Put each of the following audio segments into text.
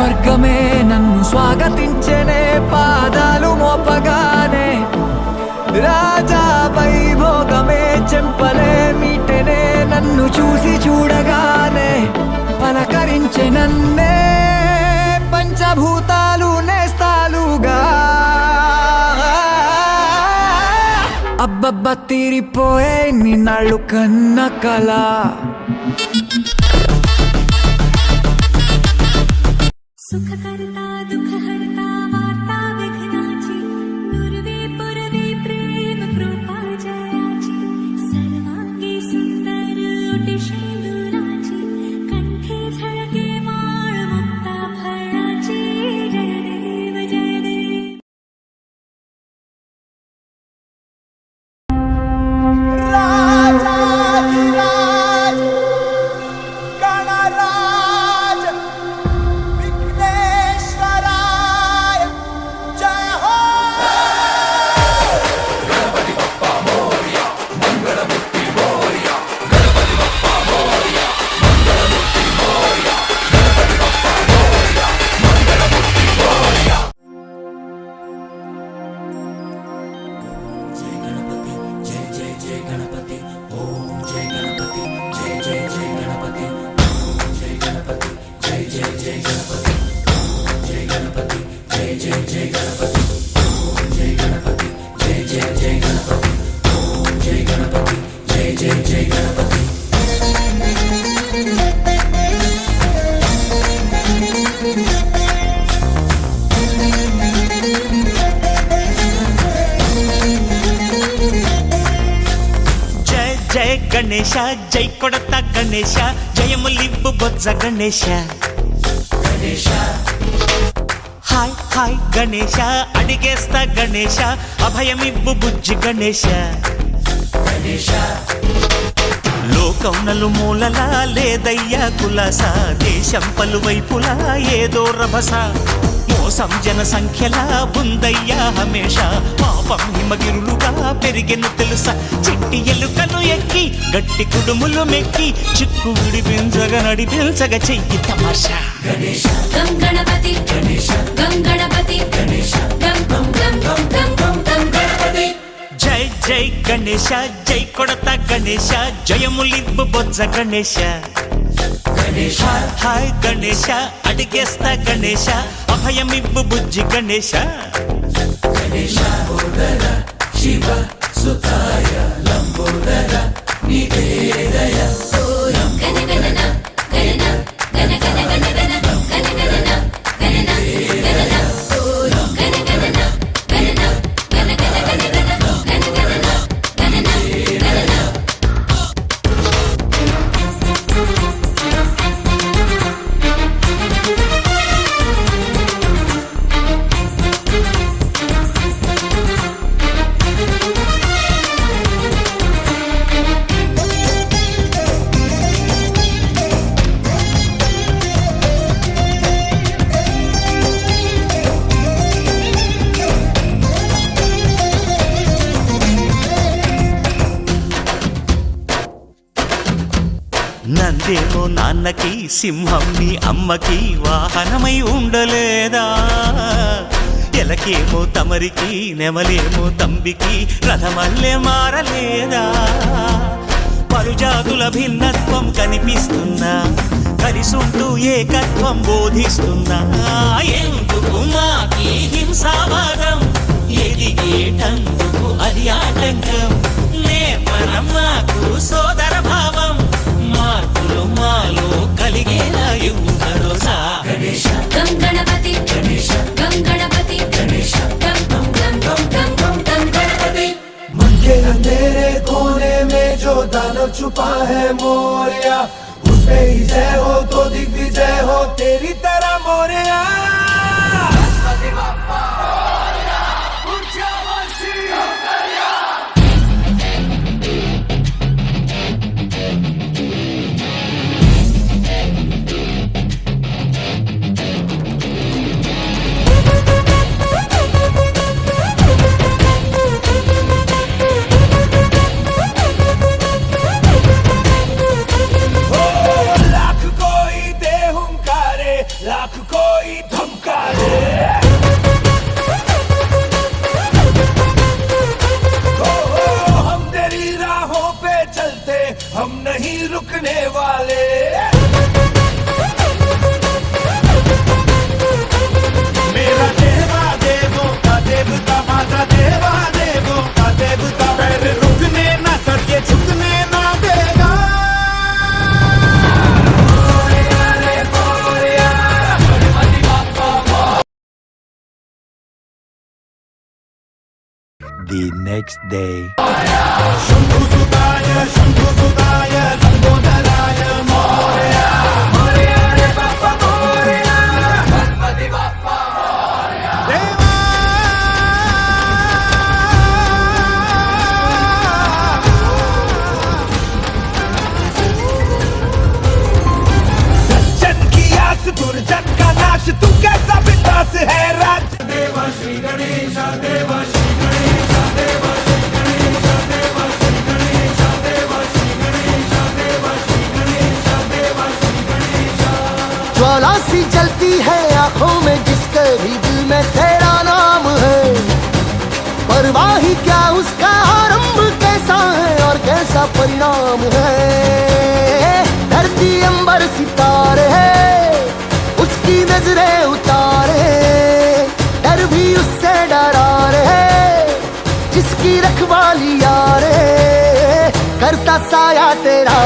స్వర్గమే నన్ను స్వాగతించనే పాదాలు మోపగానే రాజా వైభోగమే చెంపలే మీటనే నన్ను చూసి చూడగానే పలకరించే నన్నే పంచభూతాలు నేస్తాలుగా అబ్బబ్బ తీరిపోయే నిన్నాళ్ళు కన్న కళ सुखकर्ता दुःखहर्ता वार्ता विघ्नाची नुरवे पुरवे प्रेम कृपा जयाची सर्वांगी सुंदर ओटी शेंदुराची कंठे झळके माळ मुक्ता फळाची जय देव जय देव राजाधिराज गणराज विघ्नेश्वराय जय हो गणपति बप्पा मोरया मंगलमूर्ति मोरया गणपति बप्पा मोरया मंगलमूर्ति मोरया गणपति बप्पा मोरया मंगलमूर्ति मोरया जय गणपति जय जय जय गणपति ओम जय गणपति जय जय जय गणपति जय गणपति जय जय जय गणपति जय गणपति जय जय जय गणपति जय गणपति जय जय जय गणपति जय गणपति जय जय जय गणपति జయ జయ గణేశ జై కొడత గణేశ జయములిబ్బు బొజ్జ గణేశ गणेश హాయ్ హాయ్ గణేశ అడిగేస్తా గణేశ అభయమిబ్బు బుజ్జి గణేశ गणेश లోకం నలుమూలలా లేదయ్యా కులాస దేశం పలువైపులా ఏదో రభస మోసం జన సంఖ్యలా ఉందయ్యా హమేష పాపం హిమగిరులుగా పెరిగెను తెలుసా చిట్టి ఎలుకలు ఎక్కి గట్టి కుడుములు మెక్కి చిక్కు విడిపించగ నడిపించగ చెయ్యి తమాషా गणेश गं गणपति गणेश गं गणपति गणेश गं गं गं गं गं गं गणपति జై జై గణేశ జై కొడత గణేశ జయములిబ్బు బొజ్జ గణేశ गणेश హాయ్ గణేశ అడిగేస్తా గణేశ అభయమిబ్బు బుజ్జి గణేశ गणेश लंबोदर शिव सुताय लंबोदर निवेदय गण गणना गणना गण गण गण गण गण गणना गणना गणना गण गणना गणना गण गण गण गण गण गणना गणना गणना నందేమో నాన్నకి సింహం నీ అమ్మకి వాహనమై ఉండలేదా ఎలకేమో తమరికి నెమలేమో తంబికి రథమల్లే మారలేదా పలుజాతుల భిన్నత్వం కనిపిస్తున్నా కలిసుంటూ ఏకత్వం బోధిస్తున్నా ఎందుకు మాకి హింసావాదం ఎదిగేటందుకు అది ఆటంకం నేపరం మాకు సోదర భావం మార్పులు మాలో కలిగేలా ఇవ్వు భరోసా गणेश गं गणपति गणेश गं गणपति गणेश गं गं गं गं गं गं गणपति मन के अंधेरे कोने में जो दानव छुपा है मोरया उसमें ही जय हो तो दिग्विजय हो तेरी तरह मोरया कोई धमका दे। हम तेरी राहों पे चलते, हम नहीं रुकने वाले। मेरा देवा देवों का देवता, माझा देवा देवों का देवता, पैर रुकने ना सके, झुकने ना देगा। The next day. Shambhu सुताय लंबोदराय Morya, Morya रे बाप्पा मोरया, गणपती बाप्पा मोरया। देवा सज्जन की आस दुर्जन का नाश, तू कैसा बिंदास है राज। देवा श्री गणेश, देवा श्री गणेश, देवा श्री गणेश, देवा श्री गणेश, देवा श्री गणेश, देवा श्री गणेश, देवा श्री गणेश। ज्वाला सी जलती है आंखों में, जिसके भी दिल में तेरा नाम है। परवाही क्या उसका आरंभ कैसा है और कैसा परिणाम है। धरती अंबर सितारे है, उसकी नजरें उतारे, डर भी उससे डरा रहे, जिसकी रखवाली यारे, करता साया तेरा।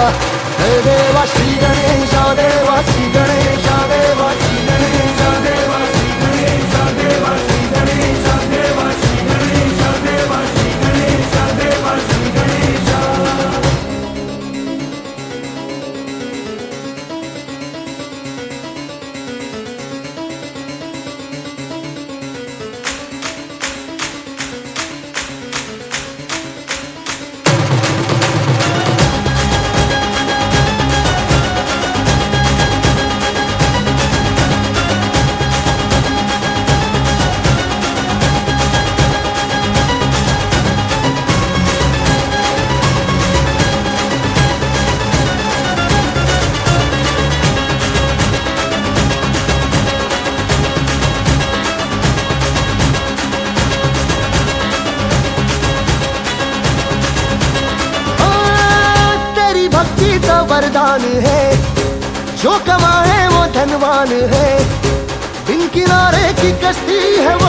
हे देवा श्री गणेश, देवा श्री गणेश, देवा श्री गणेश, देवा श्री गणेश, देवा श्री गणेश, देवा श्री गणेश, देवा श्री गणेश, देवा श्री गणेश। तेरी भक्ति तो वरदान है, जो कमाए वो धनवान है। बिन किनारे की कश्ती है वो